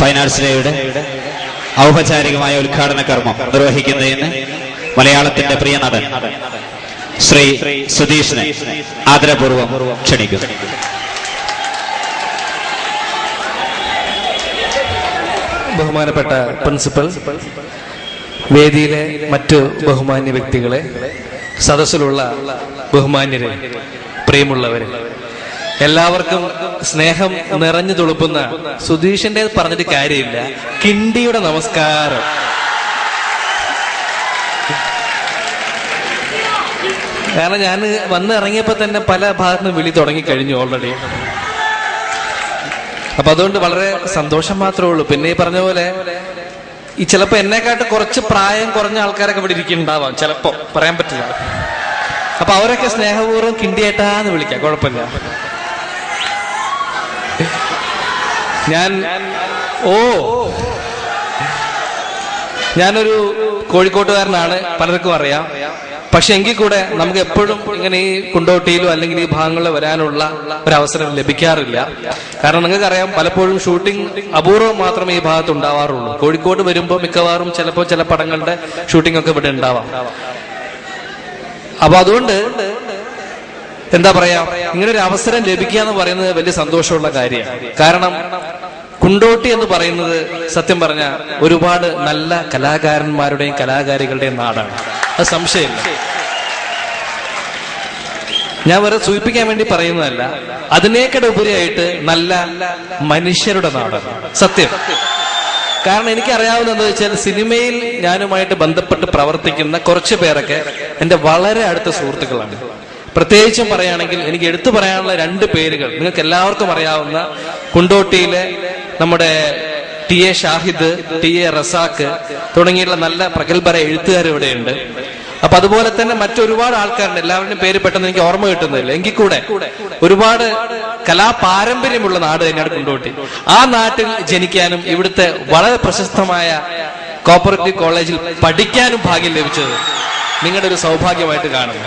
Fine arts ഡേയുടെ ഔപചാരികമായ ഉദ്ഘാടന കർമ്മം നിർവഹിക്കുന്നതിന് മലയാളത്തിന്റെ പ്രിയ നടൻ ശ്രീ സുധീഷിനെ ആദരപൂർവ്വം ക്ഷണിക്കുന്നു. ബഹുമാനപ്പെട്ട പ്രിൻസിപ്പൽ, വേദിയിലെ മറ്റു ബഹുമാന്യ വ്യക്തികളെ, സദസ്സിലുള്ള ബഹുമാന്യരെ, പ്രിയമുള്ളവരെ, എല്ലാവർക്കും സ്നേഹം നിറഞ്ഞു തുളുപ്പുന്ന സുധീഷിന്റെ പറഞ്ഞിട്ട് കാര്യമില്ല, കിണ്ടിയുടെ നമസ്കാരം. കാരണം ഞാൻ വന്ന് ഇറങ്ങിയപ്പോ തന്നെ പല ഭാഗത്തുനിന്ന് വിളി തുടങ്ങിക്കഴിഞ്ഞു ഓൾറെഡി. അപ്പൊ അതുകൊണ്ട് വളരെ സന്തോഷം മാത്രമേ ഉള്ളൂ. പിന്നെ ഈ പറഞ്ഞ പോലെ ഈ ചിലപ്പോ എന്നെക്കാട്ട് കുറച്ച് പ്രായം കുറഞ്ഞ ആൾക്കാരൊക്കെ ഇവിടെ ഇരിക്കുന്നുണ്ടാവാം, ചിലപ്പോ പറയാൻ പറ്റില്ല. അപ്പൊ അവരൊക്കെ സ്നേഹപൂർവ്വം കിണ്ടിയേട്ടാന്ന് വിളിക്കാം, കുഴപ്പമില്ല. ഞാനൊരു കോഴിക്കോട്ടുകാരനാണ്, പലർക്കും അറിയാം. പക്ഷെ എങ്കിൽ കൂടെ നമുക്ക് എപ്പോഴും ഇങ്ങനെ ഈ കുണ്ടോട്ടിയിലോ അല്ലെങ്കിൽ ഈ ഭാഗങ്ങളിൽ വരാനുള്ള ഒരു അവസരം ലഭിക്കാറില്ല. കാരണം നിങ്ങൾക്കറിയാം, പലപ്പോഴും ഷൂട്ടിംഗ് അപൂർവം മാത്രമേ ഈ ഭാഗത്ത് ഉണ്ടാവാറുള്ളൂ. കോഴിക്കോട് വരുമ്പോൾ മിക്കവാറും ചിലപ്പോൾ ചില പടങ്ങളുടെ ഷൂട്ടിംഗ് ഒക്കെ ഇവിടെ ഉണ്ടാവാം. അപ്പൊ അതുകൊണ്ട് എന്താ പറയാ, ഇങ്ങനെ ഒരു അവസരം ലഭിക്കുക എന്ന് പറയുന്നത് വലിയ സന്തോഷമുള്ള കാര്യമാണ്. കാരണം കുണ്ടോട്ടി എന്ന് പറയുന്നത് സത്യം പറഞ്ഞ ഒരുപാട് നല്ല കലാകാരന്മാരുടെയും കലാകാരികളുടെയും നാടാണ്, അത് സംശയമില്ല. ഞാൻ വേറെ സൂചിപ്പിക്കാൻ വേണ്ടി പറയുന്നതല്ല, അതിനേക്കാൾ ഉപരിയായിട്ട് നല്ല മനുഷ്യരുടെ നാടാണ് സത്യം. കാരണം എനിക്കറിയാവുന്ന എന്താ വെച്ചാൽ, സിനിമയിൽ ഞാനുമായിട്ട് ബന്ധപ്പെട്ട് പ്രവർത്തിക്കുന്ന കുറച്ചു പേരൊക്കെ എന്റെ വളരെ അടുത്ത സുഹൃത്തുക്കളാണ്. പ്രത്യേകിച്ചും പറയുകയാണെങ്കിൽ എനിക്ക് എടുത്തു പറയാനുള്ള 2 പേരുകൾ നിങ്ങൾക്ക് എല്ലാവർക്കും അറിയാവുന്ന കുണ്ടോട്ടിയിലെ നമ്മുടെ ടി.എ. ഷാഹിദ്, ടി.എ. റസാഖ് തുടങ്ങിയുള്ള നല്ല പ്രഗത്ഭര എഴുത്തുകാർ ഇവിടെയുണ്ട്. അപ്പൊ അതുപോലെ തന്നെ മറ്റൊരുപാട് ആൾക്കാരുണ്ട്. എല്ലാവരുടെയും പേര് പെട്ടെന്ന് എനിക്ക് ഓർമ്മ കിട്ടുന്നില്ല. എങ്കിൽ കൂടെ ഒരുപാട് കലാപാരമ്പര്യമുള്ള നാട് തന്നെയാണ് കുണ്ടോട്ടി. ആ നാട്ടിൽ ജനിക്കാനും ഇവിടുത്തെ വളരെ പ്രശസ്തമായ കോപ്പറേറ്റീവ് കോളേജിൽ പഠിക്കാനും ഭാഗ്യം ലഭിച്ചത് നിങ്ങളുടെ ഒരു സൗഭാഗ്യമായിട്ട് കാണുന്നു.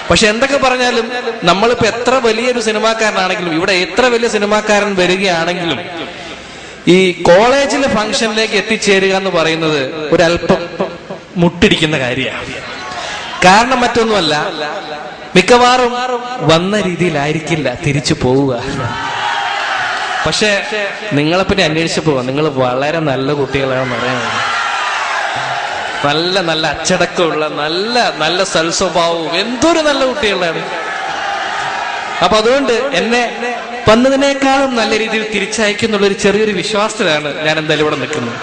പക്ഷെ എന്തൊക്കെ പറഞ്ഞാലും നമ്മളിപ്പോ എത്ര വലിയൊരു സിനിമാക്കാരനാണെങ്കിലും, ഇവിടെ എത്ര വലിയ സിനിമാക്കാരൻ വരികയാണെങ്കിലും, ഈ കോളേജിലെ ഫംഗ്ഷനിലേക്ക് എത്തിച്ചേരുക എന്ന് പറയുന്നത് ഒരല്പം മുട്ടിടിക്കുന്ന കാര്യമാണ്. കാരണം മറ്റൊന്നുമല്ല, മിക്കവാറും വന്ന രീതിയിലായിരിക്കില്ല തിരിച്ചു പോവുക. പക്ഷെ നിങ്ങളെപ്പറ്റി അന്വേഷിച്ചു പോവാം, നിങ്ങൾ വളരെ നല്ല കുട്ടികളാണെന്ന് പറയുന്നത്. നല്ല നല്ല അച്ചടക്കമുള്ള നല്ല നല്ല സൽസ്വഭാവവും എന്തൊരു നല്ല കുട്ടികളാണ്. അപ്പൊ അതുകൊണ്ട് എന്നെ വന്നതിനേക്കാളും നല്ല രീതിയിൽ തിരിച്ചയക്കുന്നുള്ളൊരു ചെറിയൊരു വിശ്വാസത്തിലാണ് ഞാൻ എന്തായാലും ഇവിടെ നിൽക്കുന്നത്.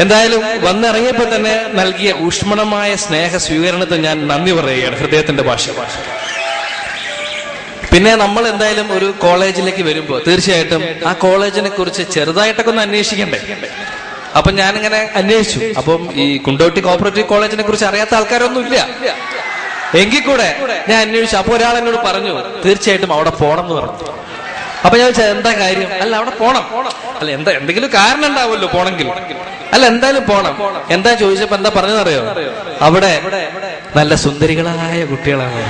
എന്തായാലും വന്നിറങ്ങിയപ്പോൾ തന്നെ നൽകിയ ഊഷ്മളമായ സ്നേഹ സ്വീകരണത്തെ ഞാൻ നന്ദി പറയുകയാണ്, ഹൃദയത്തിന്റെ ഭാഷ. പിന്നെ നമ്മൾ എന്തായാലും ഒരു കോളേജിലേക്ക് വരുമ്പോൾ തീർച്ചയായിട്ടും ആ കോളേജിനെ കുറിച്ച് ചെറുതായിട്ടൊക്കെ ഒന്ന് അന്വേഷിക്കണ്ടേ. അപ്പൊ ഞാനിങ്ങനെ അന്വേഷിച്ചു. അപ്പം ഈ കുണ്ടോട്ടി കോപ്പറേറ്റീവ് കോളേജിനെ കുറിച്ച് അറിയാത്ത ആൾക്കാരൊന്നും ഇല്ല. എങ്കിൽ കൂടെ ഞാൻ അന്വേഷിച്ചു. അപ്പൊ ഒരാൾ എന്നോട് പറഞ്ഞു, തീർച്ചയായിട്ടും അവിടെ പോണം എന്ന് പറഞ്ഞു. അപ്പൊ ഞാൻ ചോദിച്ചാൽ എന്താ കാര്യം? അല്ല അവിടെ പോണം. അല്ല എന്തെങ്കിലും കാരണം ഉണ്ടാവുമല്ലോ പോണെങ്കിൽ. അല്ല എന്തായാലും പോണം. എന്താ ചോദിച്ചപ്പോ എന്താ പറഞ്ഞതറിയോ? അവിടെ നല്ല സുന്ദരികളായ കുട്ടികളാണ്.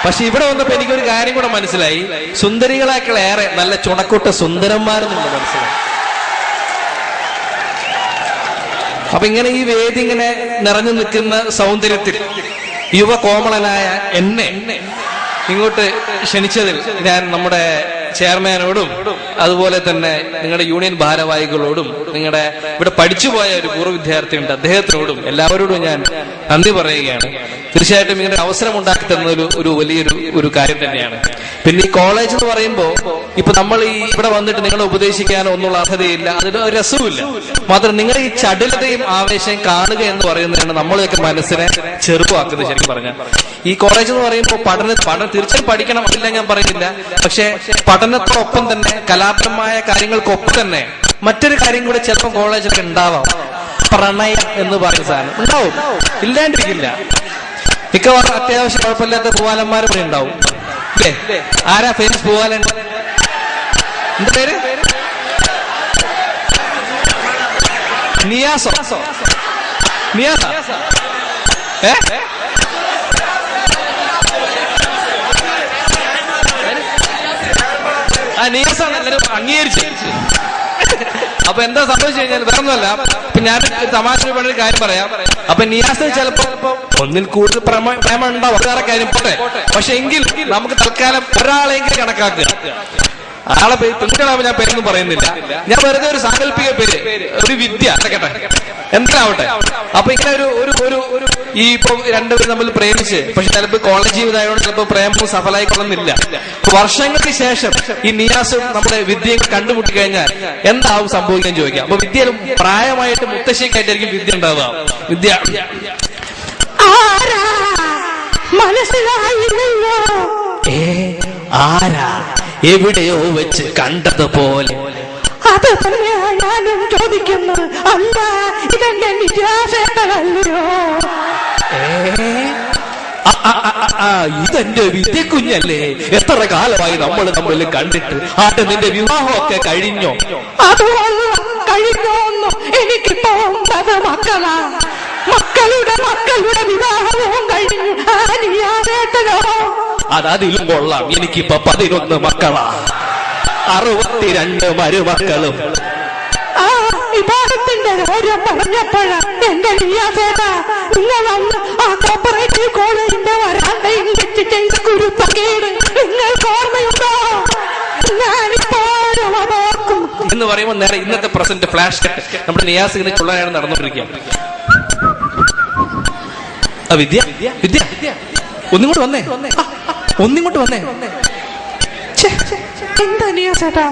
പക്ഷെ ഇവിടെ വന്നപ്പോ എനിക്കൊരു കാര്യം കൂടെ മനസ്സിലായി, സുന്ദരികളാക്കൾ ഏറെ നല്ല ചുണക്കൊട്ട സുന്ദരന്മാരെന്നുള്ള മനസ്സിലായി. അപ്പൊ ഇങ്ങനെ ഈ വേദി ഇങ്ങനെ നിറഞ്ഞു നിൽക്കുന്ന സൗന്ദര്യത്തിൽ യുവകോമളനായ എന്നെ ഇങ്ങോട്ട് ക്ഷണിച്ചതിൽ ഞാൻ നമ്മുടെ ചെയർമാനോടും അതുപോലെ തന്നെ നിങ്ങളുടെ യൂണിയൻ ഭാരവാഹികളോടും നിങ്ങളുടെ ഇവിടെ പഠിച്ചുപോയ ഒരു പൂർവ്വ വിദ്യാർത്ഥിയുണ്ട് അദ്ദേഹത്തിനോടും എല്ലാവരോടും ഞാൻ നന്ദി പറയുകയാണ്. തീർച്ചയായിട്ടും ഇങ്ങനെ അവസരം ഉണ്ടാക്കി തന്ന ഒരു വലിയൊരു കാര്യം തന്നെയാണ്. പിന്നെ ഈ കോളേജ് എന്ന് പറയുമ്പോൾ ഇപ്പൊ നമ്മൾ ഈ ഇവിടെ വന്നിട്ട് നിങ്ങളെ ഉപദേശിക്കാനോ ഒന്നുള്ള അർഹതയില്ല, അതിന് ഒരു രസവുമില്ല. മാത്രം നിങ്ങളുടെ ഈ ചടുലതയും ആവേശം കാണുക എന്ന് പറയുന്നതാണ് നമ്മളെയൊക്കെ മനസ്സിനെ ചെറുപ്പമാക്കുന്നത്. ശരിക്കും പറഞ്ഞാൽ ഈ കോളേജ് എന്ന് പറയുമ്പോൾ പഠനം തീർച്ചയായും പഠിക്കണം, അതില്ല ഞാൻ പറയുന്നില്ല. പക്ഷെ പഠനത്തോടൊപ്പം തന്നെ കലാപരമായ കാര്യങ്ങൾക്കൊപ്പം തന്നെ മറ്റൊരു കാര്യം കൂടെ ചിലപ്പോൾ കോളേജൊക്കെ ഉണ്ടാവാം. പ്രണയം എന്ന് പറയുന്ന സാധനം ഉണ്ടാവും, ഇല്ലാണ്ടിരിക്കില്ല. മിക്കവാറും അത്യാവശ്യം കുഴപ്പമില്ലാത്ത പൂവാലന്മാർ ഇവിടെ ഉണ്ടാവും. അല്ലേ? ആരാ ഫേമസ് പൂവാലൻ? എന്താ പേര്? നിയാസോ? നിയാസ? ആ നിയാസാണ് എല്ലാവരും അംഗീകരിച്ചു. അപ്പൊ എന്താ സംഭവിച്ചു കഴിഞ്ഞാൽ വേറൊന്നുമല്ല, ഇപ്പൊ ഞാൻ തമാശ ഒരു കാര്യം പറയാം. അപ്പൊ നിയാസിന് ചിലപ്പോ ഒന്നിൽ കൂടുതൽ പ്രേമം ഉണ്ടാവും, വേറെ കാര്യം പോട്ടെ. പക്ഷെ എങ്കിൽ നമുക്ക് തൽക്കാലം ഒരാളെങ്കിലും കണക്കാക്കുക. ആളെ പേര് പെൺകുട്ടികളാവുമ്പോൾ ഞാൻ പേരൊന്നും പറയുന്നില്ല, ഞാൻ വെറുതെ ഒരു സാങ്കല്പിക പേര്, ഒരു വിദ്യ അടക്കട്ടെ, എന്താവട്ടെ. അപ്പൊ ഇങ്ങനെ ഒരു ഈ ഇപ്പൊ രണ്ടുപേരും തമ്മിൽ പ്രേമിച്ച്, പക്ഷെ ചിലപ്പോൾ കോളേജ് ജീവിതമായതുകൊണ്ട് ചിലപ്പോൾ പ്രേമവും സഫലമായിക്കൊള്ളുന്നില്ല. വർഷങ്ങൾക്ക് ശേഷം ഈ നിയാസും നമ്മുടെ വിദ്യയും കണ്ടുമുട്ടി കഴിഞ്ഞാൽ എന്താവും സംഭവിക്കാൻ ചോദിക്കാം. അപ്പൊ വിദ്യയിലും പ്രായമായിട്ട് മുത്തശ്ശിക്കായിട്ടായിരിക്കും വിദ്യ ഉണ്ടാവുക. വിദ്യ മനസ്സിലായില്ലല്ലോ, ആരാ എവിടെയോ വെച്ച് കണ്ടതുപോലെ. അത് തന്നെയാ ഞാനും ചോദിക്കുന്നത്. അല്ല, ഇതെന്റെ നിരാശയല്ലയോ? ഇതെന്റെ വിദ്യ കുഞ്ഞല്ലേ, എത്ര കാലമായി നമ്മൾ തമ്മിൽ കണ്ടിട്ട്. ആട്ടെ, നിന്റെ വിവാഹമൊക്കെ കഴിഞ്ഞോ? അത് കഴിഞ്ഞോന്നു എനിക്കിപ്പോ 9 മക്കളാ. മക്കളുടെ വിവാഹവും കഴിഞ്ഞു. നിരാശേട്ടനോ? അതിലും കൊള്ളാം, എനിക്കിപ്പോ 11 മക്കളാ, 62 മരുമക്കളും. വിവാഹത്തിന്റെ കാര്യം പറഞ്ഞപ്പോഴാ എന്റെ നിയാസേട്ട, നിങ്ങളന്ന് ആ കോപ്പറേറ്റീവ് കോളേജിന്റെ വരാന്തയിൽ വെച്ച് ചെയ്ത കുരുത്തക്കേട് നിങ്ങൾക്ക് ഓർമ്മയുണ്ടോ? ഞാനിപ്പോഴും അതോർക്കും എന്ന് പറയുമ്പോൾ നേരെ ഇന്നത്തെ പ്രസന്റ് ഫ്ലാഷ് കട്ട് നമ്മുടെ നിയാസ് ഇങ്ങനെ ചുള്ളനാണ് നടന്നുകൊണ്ടിരിക്കുക. വിദ്യ വിദ്യ ഒന്നിങ്ങോട്ട് വന്നേ, ഒന്നിങ്ങോട്ട് വന്നേ. എന്താ നിയാസേട്ടാ?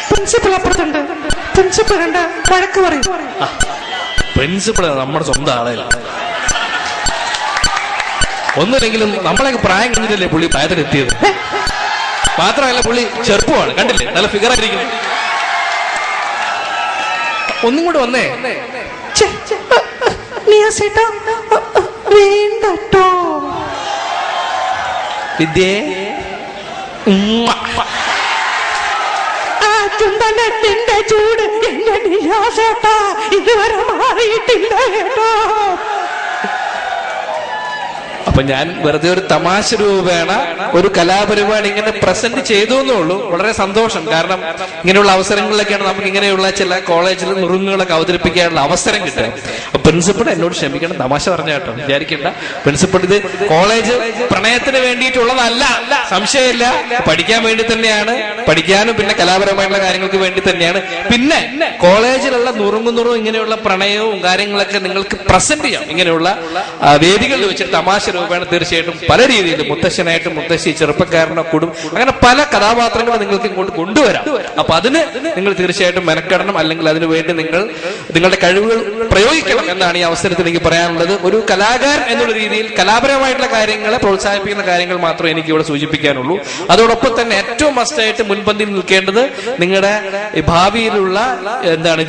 പ്രിൻസിപ്പൾ അപ്പുറത്തുണ്ട്. പ്രിൻസിപ്പൾ കണ്ട വഴക്ക് പറയും. പ്രിൻസിപ്പൾ നമ്മുടെ സ്വന്തം ആളല്ല. ഒന്നുമില്ലെങ്കിലും നമ്മളൊക്കെ പ്രായം കഴിഞ്ഞിട്ടല്ലേ പുള്ളി പ്രായത്തിലെത്തിയത്. മാത്രമല്ല പുള്ളി ചെറുപ്പമാണ്, കണ്ടില്ലേ, നല്ല ഫിഗർ ആയിരിക്കും. ഒന്നും കൂടെ വന്നേ. നിയാസേട്ടാ വേണ്ടട്ടോ. വിദ്യേ ചുണ്ടനത്തിന്റെ ചൂട് എന്റെ നിരാശേട്ടാ ഇതുവരെ മാറിയിട്ടില്ല കേട്ടോ. അപ്പൊ ഞാൻ വെറുതെ ഒരു തമാശ രൂപേണ ഒരു കലാപരിപാടി ഇങ്ങനെ പ്രസന്റ് ചെയ്തു എന്നുള്ളൂ. വളരെ സന്തോഷം. കാരണം ഇങ്ങനെയുള്ള അവസരങ്ങളിലൊക്കെയാണ് നമുക്ക് ഇങ്ങനെയുള്ള ചില കോളേജിൽ നുറുങ്ങുകളൊക്കെ അവതരിപ്പിക്കാനുള്ള അവസരം കിട്ടുക. പ്രിൻസിപ്പൾ എന്നോട് ക്ഷമിക്കണം, തമാശ പറഞ്ഞ കേട്ടോ, വിചാരിക്കണ്ട. പ്രിൻസിപ്പൾ ഇത് കോളേജ് പ്രണയത്തിന് വേണ്ടിയിട്ടുള്ളതല്ല, സംശയമില്ല. പഠിക്കാൻ വേണ്ടി തന്നെയാണ്, പഠിക്കാനും പിന്നെ കലാപരമായിട്ടുള്ള കാര്യങ്ങൾക്ക് വേണ്ടി തന്നെയാണ്. പിന്നെ കോളേജിലുള്ള നുറുങ്ങുന്നുറും ഇങ്ങനെയുള്ള പ്രണയവും കാര്യങ്ങളൊക്കെ നിങ്ങൾക്ക് പ്രസന്റ് ചെയ്യാം ഇങ്ങനെയുള്ള വേദികളിൽ വെച്ചിട്ട്. തമാശ രൂപേണ തീർച്ചയായിട്ടും പല രീതിയിൽ മുത്തശ്ശനായിട്ടും മുത്തശ്ശി, ചെറുപ്പക്കാരനോ, കുടുംബം, അങ്ങനെ പല കഥാപാത്രങ്ങൾ നിങ്ങൾക്ക് ഇങ്ങോട്ട് കൊണ്ടുവരാം. അപ്പൊ അതിന് നിങ്ങൾ തീർച്ചയായിട്ടും മെനക്കെടണം, അല്ലെങ്കിൽ അതിനു വേണ്ടി നിങ്ങൾ നിങ്ങളുടെ കഴിവുകൾ പ്രയോഗിക്കണം എന്നാണ് ഈ അവസരത്തിൽ എനിക്ക് പറയാനുള്ളത്. ഒരു കലാകാരൻ എന്നുള്ള രീതിയിൽ കലാപരമായിട്ടുള്ള കാര്യങ്ങളെ പ്രോത്സാഹിപ്പിക്കുന്ന കാര്യങ്ങൾ മാത്രമേ എനിക്ക് ഇവിടെ സൂചിപ്പിക്കാനുള്ളൂ. അതോടൊപ്പം തന്നെ ഏറ്റവും മസ്റ്റായിട്ട് മുൻപന്തിയിൽ നിൽക്കേണ്ടത് നിങ്ങളുടെ ഭാവിയിലുള്ള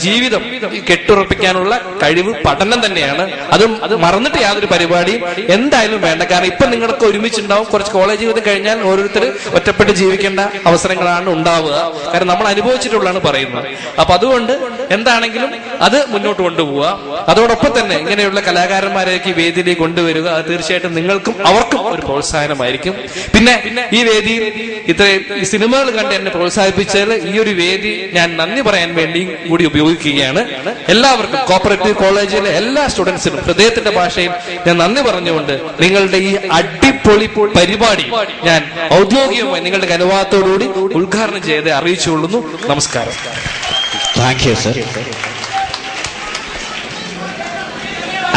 ജീവിതം കെട്ടുറപ്പിക്കാനുള്ള കഴിവ്, പഠനം തന്നെയാണ്. അത് മറന്നിട്ട് യാതൊരു പരിപാടിയും എന്തായാലും വേണ്ട. കാരണം ഇപ്പൊ നിങ്ങൾക്ക് ഒരുമിച്ചുണ്ടാവും, കുറച്ച് കോളേജ് ജീവിതം കഴിഞ്ഞാൽ ഓരോരുത്തർ ഒറ്റപ്പെട്ട് ജീവിക്കേണ്ട അവസരങ്ങളാണ് ഉണ്ടാവുക. കാരണം നമ്മൾ അനുഭവിച്ചിട്ടുള്ളതാണ് പറയുന്നത്. അപ്പൊ അതുകൊണ്ട് എന്താണെങ്കിലും അത് മുന്നോട്ട് കൊണ്ടുപോവുക. അതോടൊപ്പം തന്നെ ഇങ്ങനെയുള്ള കലാകാരന്മാരേക്ക് വേദിയിലേക്ക് കൊണ്ടുവരിക. അത് തീർച്ചയായിട്ടും നിങ്ങൾക്കും അവർക്കും ഒരു പ്രോത്സാഹനമായിരിക്കും. പിന്നെ ഈ വേദിയിൽ ഇത്രയും സിനിമകൾ കണ്ട് എന്നെ പ്രോത്സാഹിപ്പിച്ചാൽ ഈ ഒരു വേദി ഞാൻ നന്ദി പറയാൻ വേണ്ടി കൂടി ഉപയോഗിക്കുകയാണ്. എല്ലാവർക്കും, കോപ്പറേറ്റീവ് കോളേജിലെ എല്ലാ സ്റ്റുഡൻസിനും ഹൃദയത്തിന്റെ ഭാഷയിൽ ഞാൻ നന്ദി പറഞ്ഞുകൊണ്ട് നിങ്ങളുടെ ഈ അടിപൊളി പരിപാടി ഞാൻ ഔദ്യോഗികമായി നിങ്ങളുടെ അനുവാദത്തോടുകൂടി ഉദ്ഘാടനം ചെയ്ത് അറിയിച്ചുകൊള്ളുന്നു. നമസ്കാരം. Thank you sir.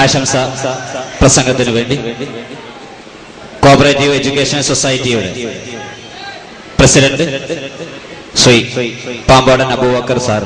ആശംസ പ്രസംഗത്തിന് വേണ്ടി കോഓപ്പറേറ്റീവ് എഡ്യൂക്കേഷൻ സൊസൈറ്റിയുടെ പ്രസിഡന്റ് ശ്രീ പാമ്പാടൻ അബൂബക്കർ സാർ